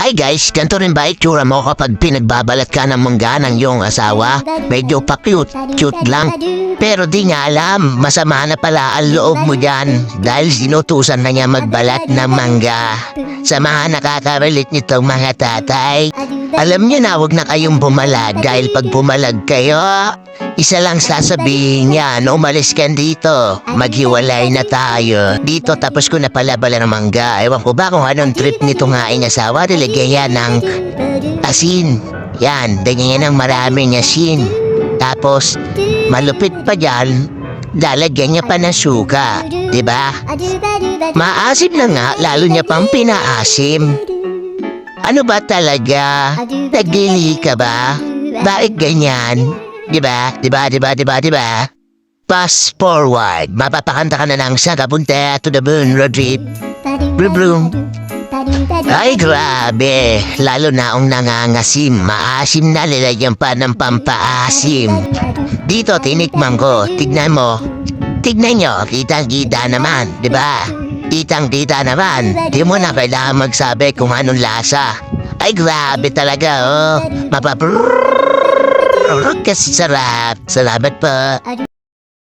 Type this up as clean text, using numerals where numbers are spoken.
Hi guys, ganito rin ba itsura mo kapag pinagbabalat ka ng mangga ng iyong asawa? Medyo pa-cute, cute lang. Pero di nga alam, masama na pala ang loob mo dyan dahil sinutusan na niya magbalat ng mangga. Sa mga nakakabalit nitong mga tatay, alam niyo na huwag na kayong bumalag dahil pag bumalag kayo, isa lang sasabihin niya, umalis ka dito, maghiwalay na tayo. Dito tapos ko na pala bala ng mangga. Ewan ko ba kung anong trip nitong aking asawa, nilagyan ng asin. Yan, ganyan ng maraming asin. Tapos, malupit pa dyan, lalagyan niya pa ng suka. Diba? Maasim na nga, lalo niya pang pinaasim. Ano ba talaga? Nagdili ka ba? Bakit ganyan? Diba? Fast forward. Mapapakanta ka na ng Saka Punta to the Moon Road Trip. Brum brum. Ay grabe. Lalo na ang nangangasim. Maasim na, nilagyan pa ng pampaasim. Dito tinikman ko. Tignan mo. Tignan nyo. Kitang-kita naman. Diba? Kitang-kita naman. Di mo na kailangan magsabi kung anong lasa. Ay grabe talaga oh. Kasi sarap. Salamat po.